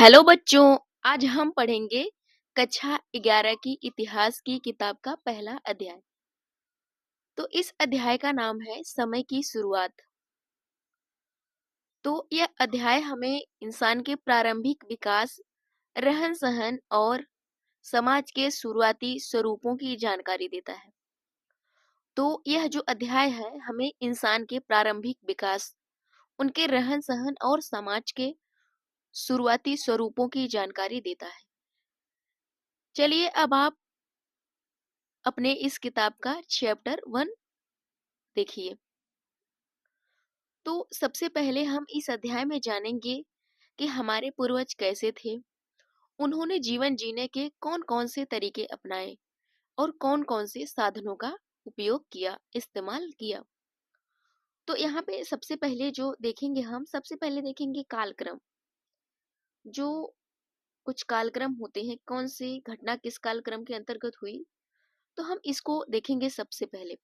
Hello बच्चों, आज हम पढ़ेंगे कक्षा 11 की इतिहास की किताब का पहला अध्याय। तो इस अध्याय का नाम है समय की शुरुआत। तो यह अध्याय हमें इंसान के प्रारंभिक विकास, रहन-सहन और समाज के शुरुआती स्वरूपों की जानकारी देता है। तो यह जो अध्याय है हमें इंसान के प्रारंभिक विकास, उनके रहन-सहन और समाज के शुरुआती स्वरूपों की जानकारी देता है। चलिए अब आप अपने इस किताब का चैप्टर 1 देखिए। तो सबसे पहले हम इस अध्याय में जानेंगे कि हमारे पूर्वज कैसे थे, उन्होंने जीवन जीने के कौन-कौन से तरीके अपनाए और कौन-कौन से साधनों का उपयोग किया, इस्तेमाल किया। तो यहाँ पे सबसे पहले जो देखेंगे हम, सबसे पहले देखेंगे कालक्रम। जो कुछ कालक्रम होते हैं, कौन सी घटना किस कालक्रम के अंतर्गत हुई, तो हम इसको देखेंगे सबसे पहले।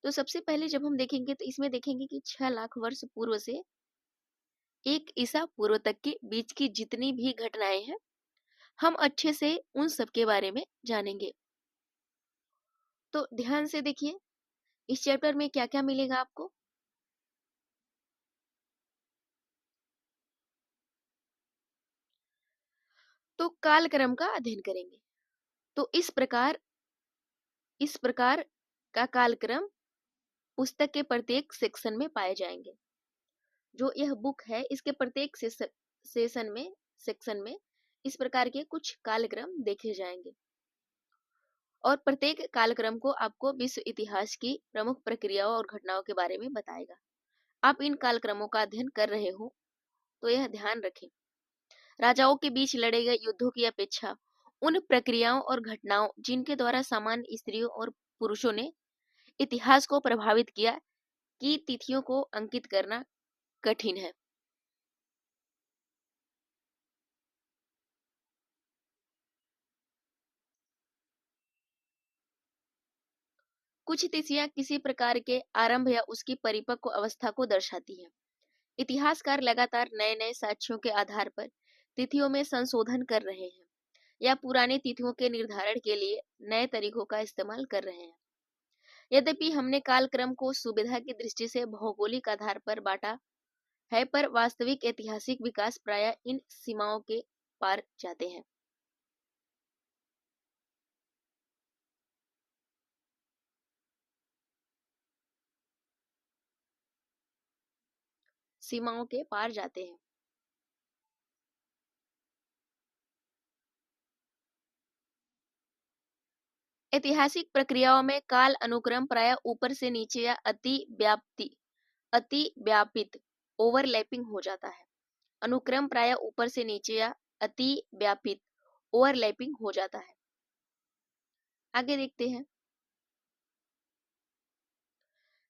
तो सबसे पहले जब हम देखेंगे तो इसमें देखेंगे कि 6 लाख वर्ष पूर्व से 1 ईसा पूर्व तक के बीच की जितनी भी घटनाएं हैं, हम अच्छे से उन सब के बारे में जानेंगे। तो ध्यान से देखिए, इस चैप्टर में क्या-क्या मिलेगा आपको। तो कालक्रम का अध्ययन करेंगे। तो इस प्रकार का कालक्रम पुस्तक के प्रत्येक सेक्शन में पाए जाएंगे। जो यह बुक है, इसके प्रत्येक सेक्शन में इस प्रकार के कुछ कालक्रम देखे जाएंगे और प्रत्येक कालक्रम को आपको विश्व इतिहास की प्रमुख प्रक्रियाओं और घटनाओं के बारे में बताएगा। आप इन कालक्रमों का अध्ययन कर रहे हो तो यह ध्यान रखें, राजाओं के बीच लड़े गए युद्धों की अपेक्षा उन प्रक्रियाओं और घटनाओं जिनके द्वारा सामान्य स्त्रियों और पुरुषों ने इतिहास को प्रभावित किया की तिथियों को अंकित करना कठिन है। कुछ तिथियां किसी प्रकार के आरंभ या उसकी परिपक्व अवस्था को दर्शाती हैं। इतिहासकार लगातार नए नए साक्ष्यों के आधार पर तिथियों में संशोधन कर रहे हैं या पुरानी तिथियों के निर्धारण के लिए नए तरीकों का इस्तेमाल कर रहे हैं। यद्यपि हमने कालक्रम को सुविधा की दृष्टि से भौगोलिक आधार पर बांटा है, पर वास्तविक ऐतिहासिक विकास प्रायः इन सीमाओं के पार जाते हैं। सीमाओं के पार जाते हैं। ऐतिहासिक प्रक्रियाओं में काल अनुक्रम प्रायः ऊपर से नीचे या अति व्यापित ओवरलैपिंग हो जाता है। अनुक्रम प्रायः ऊपर से नीचे या अति व्यापित ओवरलैपिंग हो जाता है। आगे देखते हैं।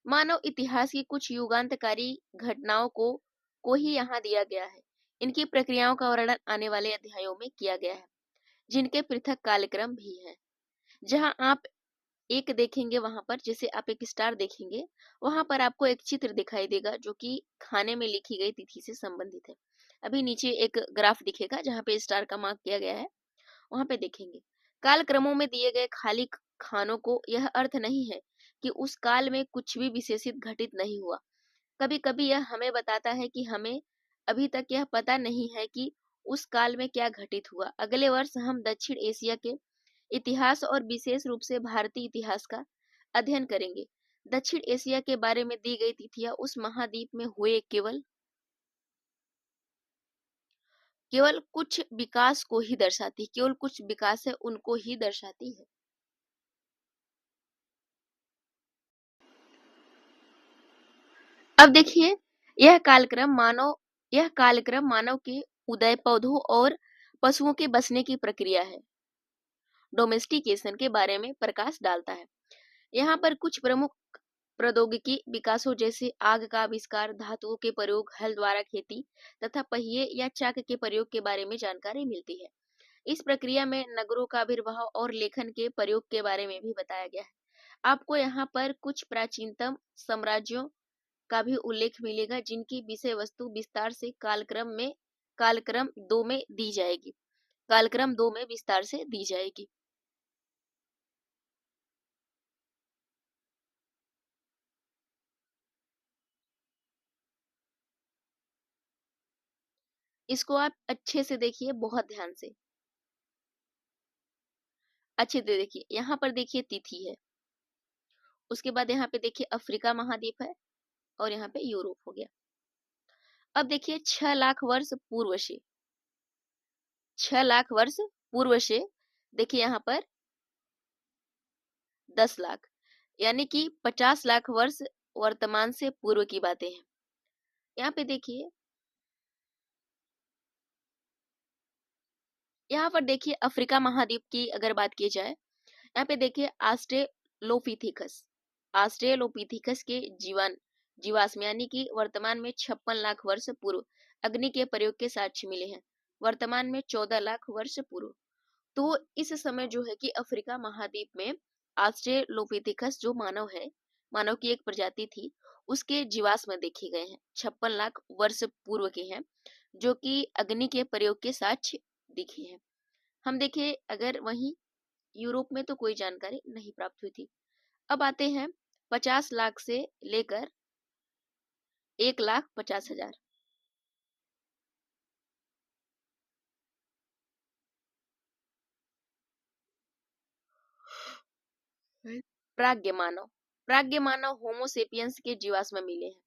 मानव इतिहास की कुछ युगांतकारी घटनाओं को ही यहाँ दिया गया है। इनकी प्रक्रियाओं का वर्णन आने वाले अध्यायों में किया गया है, जिनके पृथक कालक्रम भी हैं। जहाँ आप एक देखेंगे, वहां पर जैसे आप एक स्टार देखेंगे, वहां पर आपको एक चित्र दिखाई देगा जो कि खाने में लिखी गई तिथि से संबंधित है। अभी नीचे एक ग्राफ दिखेगा जहाँ पे स्टार का मार्क किया गया है, वहां पे देखेंगे। कालक्रमों में दिए गए खाली खानों को यह अर्थ नहीं है कि उस काल में कुछ भी विशेषित घटित नहीं हुआ। कभी कभी यह हमें बताता है कि हमें अभी तक यह पता नहीं है कि उस काल में क्या घटित हुआ। अगले वर्ष हम दक्षिण एशिया के इतिहास और विशेष रूप से भारतीय इतिहास का अध्ययन करेंगे। दक्षिण एशिया के बारे में दी गई तिथियां उस महाद्वीप में हुए केवल कुछ विकास को ही दर्शाती है, केवल कुछ विकास है उनको ही दर्शाती है। अब देखिए, यह कालक्रम मानव के उदय, पौधों और पशुओं के बसने की प्रक्रिया है, डोमेस्टिकेशन के बारे में प्रकाश डालता है। यहाँ पर कुछ प्रमुख प्रौद्योगिकी विकासों जैसे आग का आविष्कार, धातुओं के प्रयोग, हल द्वारा खेती तथा पहिए या चाक के प्रयोग के बारे में जानकारी मिलती है। इस प्रक्रिया में नगरों का आविर्भाव और लेखन के प्रयोग के बारे में भी बताया गया है। आपको यहाँ पर कुछ प्राचीनतम साम्राज्यों का भी उल्लेख मिलेगा जिनकी विषय वस्तु विस्तार से कालक्रम में कालक्रम 2 में दी जाएगी। कालक्रम 2 में विस्तार से दी जाएगी। इसको आप अच्छे से देखिए, बहुत ध्यान से। अच्छे से देखिए, यहाँ पर देखिए तिथि है, उसके बाद यहाँ पे देखिए अफ्रीका महाद्वीप है और यहाँ पे यूरोप हो गया। अब देखिए 6 लाख वर्ष पूर्व से, 6 लाख वर्ष पूर्व से देखिए यहाँ पर 10 लाख, यानी कि 50 लाख वर्ष वर्तमान से पूर्व की बातें हैं। यहाँ पे देखिए, यहाँ पर देखिए अफ्रीका महाद्वीप की अगर बात की जाए, यहाँ पे देखिए ऑस्ट्रेलोपिथेकस, ऑस्ट्रेलोपिथेकस के जीवाश्म यानी कि वर्तमान में 56 लाख वर्ष पूर्व अग्नि के प्रयोग के साक्ष्य मिले हैं। वर्तमान में 14 लाख वर्ष पूर्व। तो इस समय जो है कि अफ्रीका महाद्वीप में ऑस्ट्रेलोपिथेकस जो मानव है, मानव की एक प्रजाति थी, उसके जीवाश्म देखे गए हैं, 56 लाख वर्ष पूर्व के हैं, जो कि अग्नि के प्रयोग के साक्ष्य दिखे हैं। हम देखें अगर वहीं यूरोप में तो कोई जानकारी नहीं प्राप्त हुई थी। अब आते हैं 50 लाख से लेकर 1,50,000। प्राग्ञ मानव होमोसेपियंस के जीवाश्म मिले हैं।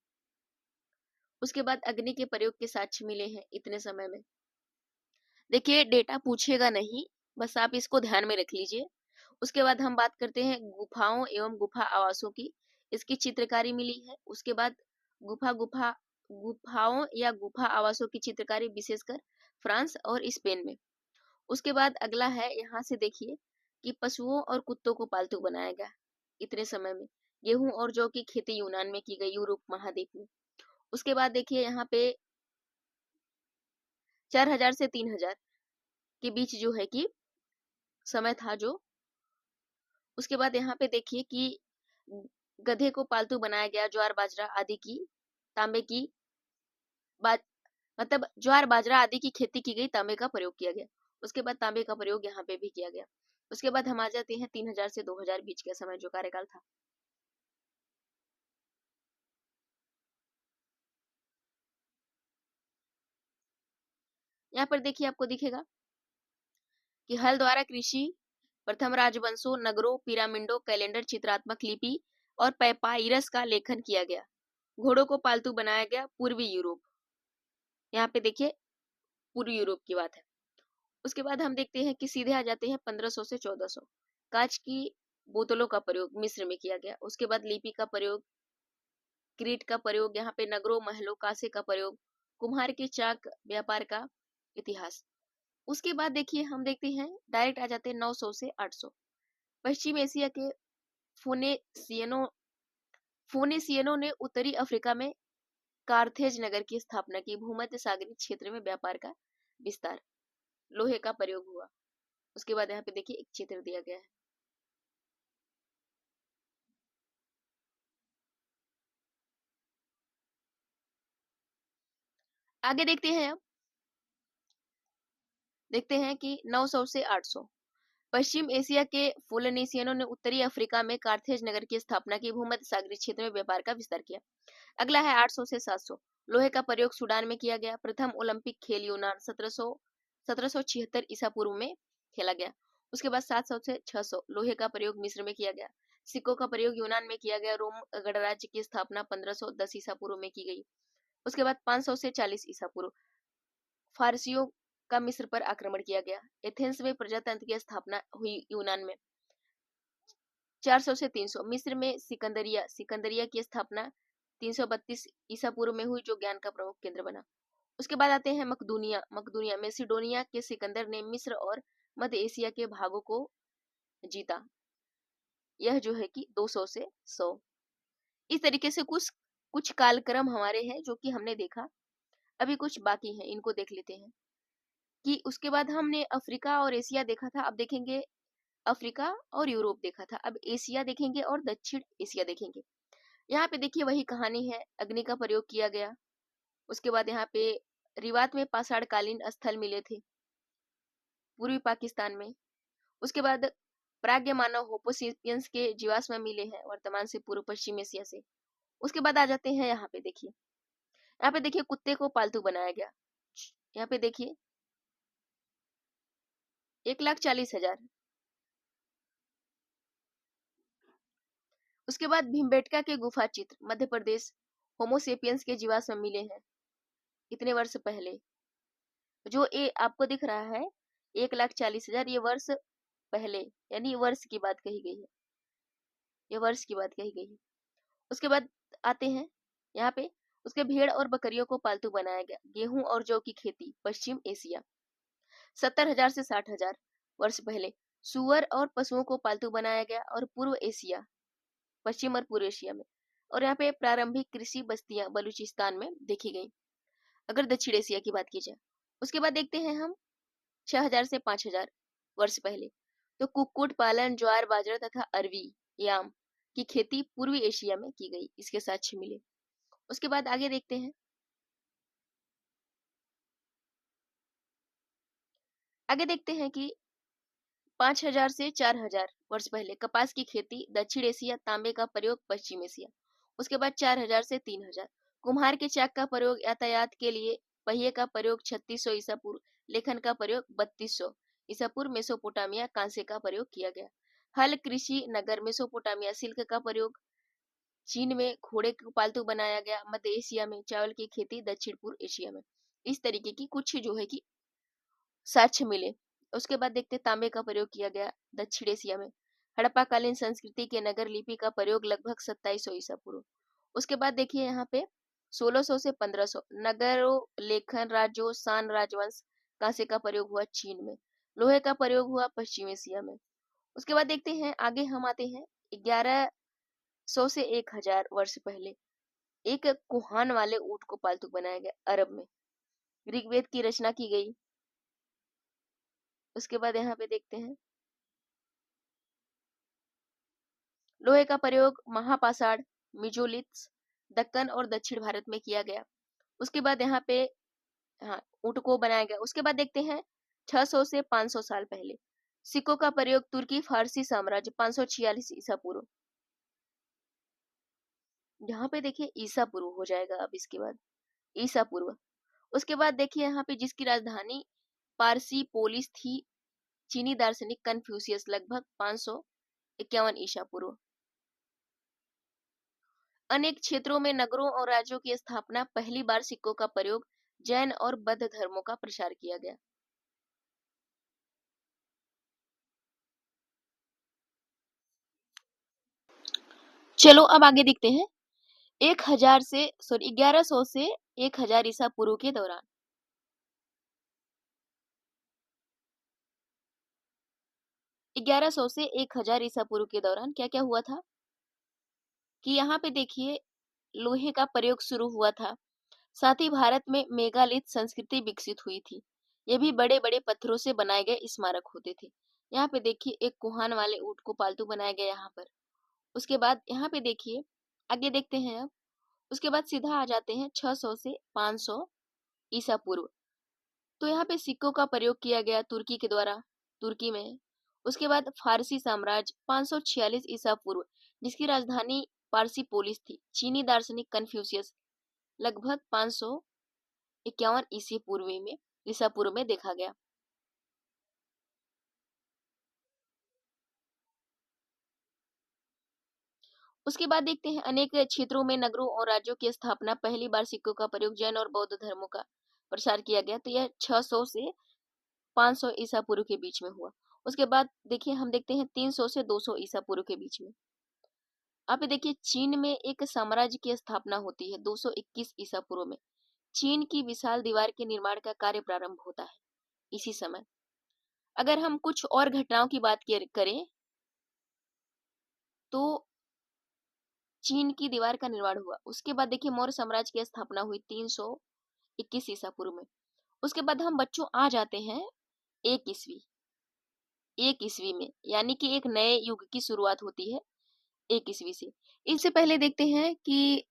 उसके बाद अग्नि के प्रयोग के साक्ष्य मिले हैं इतने समय में। देखिए डेटा पूछेगा नहीं, बस आप इसको ध्यान में रख लीजिए। उसके बाद हम बात करते हैं गुफाओं एवं गुफा आवासों की। इसकी चित्रकारी मिली है। उसके बाद गुफाओं या गुफा आवासों की चित्रकारी विशेषकर फ्रांस और स्पेन में। उसके बाद अगला है, यहाँ से देखिए कि पशुओं और कुत्तों को पालतू बनाया गया इतने समय में। गेहूं और जौ की खेती यूनान में की गई, यूरोप महाद्वीप में। उसके बाद देखिए यहाँ पे 4,000 से 3,000 के बीच जो है कि समय था जो। उसके बाद यहाँ पे देखिए कि गधे को पालतू बनाया गया, ज्वार बाजरा आदि की तांबे की बात मतलब ज्वार बाजरा आदि की खेती की गई, तांबे का प्रयोग किया गया। उसके बाद तांबे का प्रयोग यहाँ पे भी किया गया। उसके बाद हम आ जाते हैं 3,000 से 2,000 बीच का समय जो कार्यकाल था। यहाँ पर देखिए आपको दिखेगा कि हल द्वारा कृषि, प्रथम राजवंशों, नगरों, पिरामिडों, कैलेंडर, चित्रात्मक लिपि और पैपाइरस का लेखन किया गया। घोड़ों को पालतू बनाया गया, पूर्वी यूरोप। यहाँ पे देखिए पूर्वी यूरोप की बात है। उसके बाद हम देखते हैं कि सीधे आ जाते हैं 1500 से 1400। कांच की बोतलों का प्रयोग मिस्र में किया गया। उसके बाद लिपि का प्रयोग, क्रीट का प्रयोग, यहाँ पे नगरों, महलों, कांसे का प्रयोग, कुम्हार के चाक व्यापार का इतिहास। उसके बाद देखिए हम देखते हैं, डायरेक्ट आ जाते हैं 900 से 800। पश्चिम एशिया के फोनेसियनों फोनेसियनों ने उत्तरी अफ्रीका में कार्थेज नगर की स्थापना की। भूमध्य सागरीय क्षेत्र में व्यापार का विस्तार, लोहे का प्रयोग हुआ। उसके बाद यहाँ पे देखिए एक चित्र दिया गया है। आगे देखते हैं, अब देखते हैं कि 900 से 800। पश्चिम एशिया के फोलनीसियनों ने उत्तरी अफ्रीका में कार्थेज नगर की स्थापना की। भूमध्य सागरीय क्षेत्र में व्यापार का विस्तार किया। अगला है 800 से 700। लोहे का प्रयोग सूडान में किया गया। प्रथम ओलंपिक खेल यूनान 1776 ईसा पूर्व में खेला गया। उसके बाद 700 से 600 लोहे का प्रयोग मिस्र में किया गया। सिक्कों का प्रयोग यूनान में किया गया। रोम गणराज्य की स्थापना 1510 ईसा पूर्व में की गई। उसके बाद 500 से 40 ईसा पूर्व फारसियों का मिस्र पर आक्रमण किया गया। एथेंस में प्रजातंत्र की स्थापना हुई यूनान में। 400 से 300 मिस्र में सिकंदरिया की स्थापना 332 ईसा पूर्व में हुई, जो ज्ञान का प्रमुख केंद्र बना। उसके बाद आते हैं मकदूनिया मेसिडोनिया के सिकंदर ने मिस्र और मध्य एशिया के भागों को जीता। यह जो है कि 200 से 100। इस तरीके से कुछ कुछ कालक्रम हमारे हैं जो कि हमने देखा। अभी कुछ बाकी हैं, इनको देख लेते हैं। कि उसके बाद हमने अफ्रीका और एशिया देखा था, अब देखेंगे अफ्रीका और यूरोप देखा था, अब एशिया देखेंगे और दक्षिण एशिया देखेंगे। यहाँ पे देखिए वही कहानी है, अग्नि का प्रयोग किया गया। उसके बाद यहाँ पे रिवात में पाषाणकालीन स्थल मिले थे पूर्वी पाकिस्तान में। उसके बाद प्राग्ञ मानव होमोसेपियंस के जीवाश्म मिले हैं वर्तमान से पूर्व पश्चिम एशिया से। उसके बाद आ जाते हैं यहाँ पे देखिए, यहाँ पे देखिए कुत्ते को पालतू बनाया गया। यहाँ पे देखिए 1,40,000। उसके बाद भीमबेटका के गुफा चित्र मध्य प्रदेश, होमोसेपियंस के जीवाश्म मिले हैं इतने वर्ष पहले। जो ये आपको दिख रहा है 1,40,000, ये वर्ष पहले, यानी वर्ष की बात कही गई है, ये वर्ष की बात कही गई है। उसके बाद आते हैं यहाँ पे, उसके भेड़ और बकरियों को पालतू बनाया गया। गेहूं और जौ की खेती पश्चिम एशिया 70,000 से 60,000 वर्ष पहले। सुअर और पशुओं को पालतू बनाया गया और पूर्व एशिया, पश्चिम और पूर्व एशिया में। और यहाँ पे प्रारंभिक कृषि बस्तियां बलूचिस्तान में देखी गई, अगर दक्षिण एशिया की बात की जाए। उसके बाद देखते हैं हम 6,000 से 5,000 वर्ष पहले। तो कुक्कुट पालन, ज्वार बाजरा तथा अरवी याम की खेती पूर्वी एशिया में की गई, इसके साक्ष्य मिले। उसके बाद आगे देखते हैं, आगे देखते हैं कि 5,000 से 4,000 वर्ष पहले कपास की खेती दक्षिण एशिया, तांबे का प्रयोग पश्चिम एशिया। उसके बाद 4,000 से 3,000 कुम्हार के चाक का प्रयोग यातायात के लिए, पहिए का प्रयोग 3600 ईसा पूर्व, लेखन का प्रयोग 3200 ईसा पूर्व मेसोपोटामिया, कांसे का प्रयोग किया गया। हल कृषि नगर मेसोपोटामिया, सिल्क का प्रयोग चीन में, घोड़े को पालतू बनाया गया मध्य एशिया में, चावल की खेती दक्षिण पूर्व एशिया में। इस तरीके की कुछ जो है कि साक्ष्य मिले। उसके बाद देखते तांबे का प्रयोग किया गया दक्षिण एशिया में। हड़प्पाकालीन संस्कृति के नगर लिपि का प्रयोग लगभग 2700 ईसा पूर्व। उसके बाद देखिए यहाँ पे 1600 से 1500 नगरों, लेखन, राज्यों, सान राजवंश, कांसे का प्रयोग हुआ चीन में। लोहे का प्रयोग हुआ पश्चिम एशिया में। उसके बाद देखते हैं आगे, हम आते हैं 1100 से 1000 वर्ष पहले। एक कुहान वाले ऊंट को पालतू बनाया गया अरब में। ऋग्वेद की रचना की गई। उसके बाद यहाँ पे देखते हैं लोहे का प्रयोग महापाषाण, मिजोलिथ्स, दक्कन और दक्षिण भारत में किया गया। उसके बाद यहाँ पे हाँ ऊंट को बनाया गया। उसके बाद देखते हैं 600 से 500 साल पहले सिक्कों का प्रयोग तुर्की फारसी साम्राज्य 546 ईसा पूर्व। यहाँ पे देखिए ईसा पूर्व हो जाएगा अब, इसके बाद ईसा पूर्व। उसके बाद देखिए यहाँ पे जिसकी राजधानी पारसी पोलिस थी, चीनी दार्शनिक कन्फ्यूशियस लगभग 551 ईसा पूर्व। अनेक क्षेत्रों में नगरों और राज्यों की स्थापना, पहली बार सिक्कों का प्रयोग, जैन और बौद्ध धर्मों का प्रसार किया गया। चलो अब आगे देखते हैं 1100 से 1000 ईसा पूर्व के दौरान 1100 से 1000 ईसा पूर्व के दौरान क्या क्या हुआ था कि यहाँ पे देखिए लोहे का प्रयोग शुरू हुआ था। साथ ही भारत में मेगालिथ संस्कृति विकसित हुई थी। ये भी बड़े बड़े पत्थरों से बनाए गए स्मारक होते थे। यहाँ पे देखिए एक कुहान वाले ऊंट को पालतू बनाया गया यहाँ पर। उसके बाद यहाँ पे देखिए आगे देखते हैं अब। उसके बाद सीधा आ जाते हैं 600 से 500 ईसा पूर्व। तो यहाँ पे सिक्कों का प्रयोग किया गया तुर्की के द्वारा, तुर्की में। उसके बाद फारसी साम्राज्य 546 ईसा पूर्व, जिसकी राजधानी पारसी पोलिस थी। चीनी दार्शनिक कन्फ्यूशियस लगभग 551 ईसा पूर्व में देखा गया। उसके बाद देखते हैं अनेक क्षेत्रों में नगरों और राज्यों की स्थापना, पहली बार सिक्कों का प्रयोग, जैन और बौद्ध धर्मों का प्रसार किया गया। तो यह 600 से 500 ईसा पूर्व के बीच में हुआ। उसके बाद देखिए हम देखते हैं 300 से 200 ईसा पूर्व के बीच में। आप देखिए चीन में एक साम्राज्य की स्थापना होती है 221 ईसा पूर्व में। चीन की विशाल दीवार के निर्माण का कार्य प्रारंभ होता है इसी समय। अगर हम कुछ और घटनाओं की बात करें तो चीन की दीवार का निर्माण हुआ। उसके बाद देखिए मौर्य साम्राज्य की स्थापना हुई 321 ईसा पूर्व में। उसके बाद हम बच्चों आ जाते हैं एक ईस्वी में, यानी कि एक नए युग की शुरुआत होती है 1 ईस्वी से। इससे पहले देखते हैं कि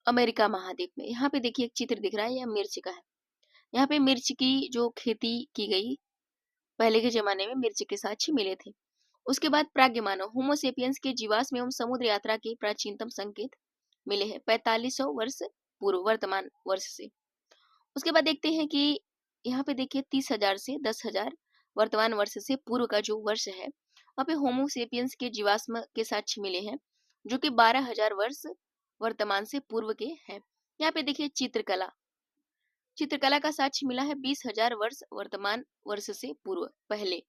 अमेरिका महाद्वीप में। यहाँ पे देखिए एक चित्र दिख रहा है, यह मिर्च का है। यहाँ पे मिर्च की जो खेती की गई, पहले के ज़माने में मिर्च के साक्ष्य मिले थे। उसके बाद प्राग्ञ-मानव होमो सेपियंस के जीवाश्म एवं समुद्र यात्रा के प्राचीनतम संकेत मिले हैं 4500 वर्ष पूर्व वर्तमान वर्ष से। उसके बाद देखते हैं कि यहाँ पे देखिए 30,000 से 10,000 वर्तमान वर्ष से पूर्व का जो वर्ष है, वहाँ पे होमो सेपियंस के जीवाश्म के साक्ष्य मिले हैं, जो कि 12,000 वर्ष वर्तमान से पूर्व के हैं। यहाँ पे देखिए चित्रकला, चित्रकला का साक्ष्य मिला है 20,000 वर्ष वर्तमान वर्ष से पूर्व पहले,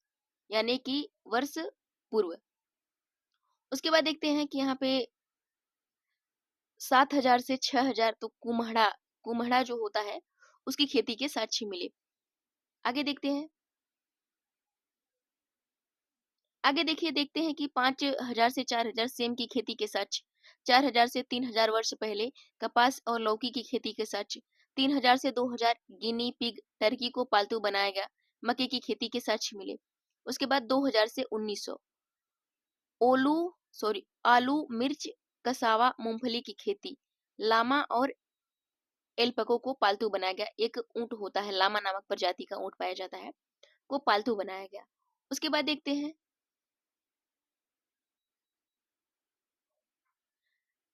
यानी कि वर्ष पूर्व। उसके बाद देखते हैं कि यहाँ पे 7,000 से 6,000 तो कुम्हड़ा, कुम्हड़ा जो होता है उसकी खेती के साक्ष्य मिले। आगे देखते हैं, आगे देखिए देखते हैं कि 5,000 से 4,000 सेम की खेती के साक्ष्य, 4,000 से 3,000 वर्ष पहले कपास और लौकी की खेती के साक्ष्य, 3,000 से 2,000 गिनी पिग टर्की को पालतू बनाया गया, मक्के की खेती के साक्ष्य मिले। उसके बाद 2000 से 1900 ओलू आलू, मिर्च, कसावा, मूंगफली की खेती, लामा और एल्पको को पालतू बनाया गया। एक ऊंट होता है, लामा नामक प्रजाति का ऊंट पाया जाता है, को पालतू बनाया गया। उसके बाद देखते हैं,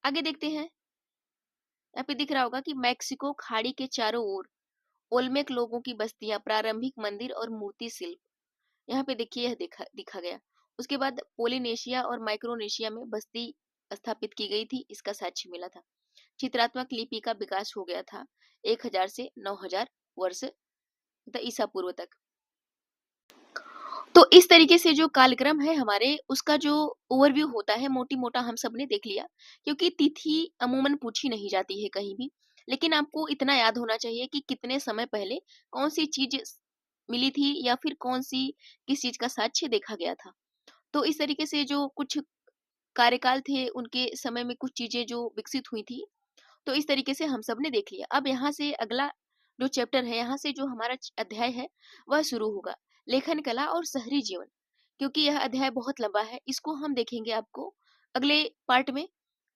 आगे देखते हैं, यहाँ पे दिख रहा होगा कि मैक्सिको खाड़ी के चारों ओर ओल्मेक लोगों की बस्तियां, प्रारंभिक मंदिर और मूर्ति शिल्प, यहाँ पे देखिए यह दिखा गया। उसके बाद पोलिनेशिया और माइक्रोनेशिया में बस्ती स्थापित की गई थी, इसका साक्ष्य मिला था। चित्रात्मक लिपि का विकास हो गया था 1000 से 9000 वर्ष मतलब ईसा पूर्व तक। तो इस तरीके से जो कालक्रम है हमारे, उसका जो ओवरव्यू होता है मोटी मोटा हम सब ने देख लिया, क्योंकि तिथि अमूमन पूछी नहीं जाती है कहीं भी, लेकिन आपको इतना याद होना चाहिए कि कितने समय पहले कौन सी चीज मिली थी या फिर कौन सी किस चीज का साक्ष्य देखा गया था। तो इस तरीके से जो कुछ कार्यकाल थे उनके समय में कुछ चीजें जो विकसित हुई थी, तो इस तरीके से हम सब ने देख लिया। अब यहाँ से अगला जो चैप्टर है, यहाँ से जो हमारा अध्याय है वह शुरू होगा, लेखन कला और शहरी जीवन। क्योंकि यह अध्याय बहुत लंबा है, इसको हम देखेंगे आपको अगले पार्ट में।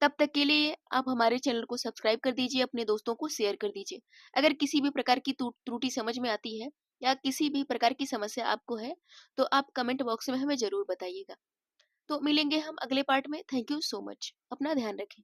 तब तक के लिए आप हमारे चैनल को सब्सक्राइब कर दीजिए, अपने दोस्तों को शेयर कर दीजिए। अगर किसी भी प्रकार की त्रुटि समझ में आती है या किसी भी प्रकार की समस्या आपको है, तो आप कमेंट बॉक्स में हमें जरूर बताइएगा। तो मिलेंगे हम अगले पार्ट में। Thank you so much. अपना ध्यान रखें।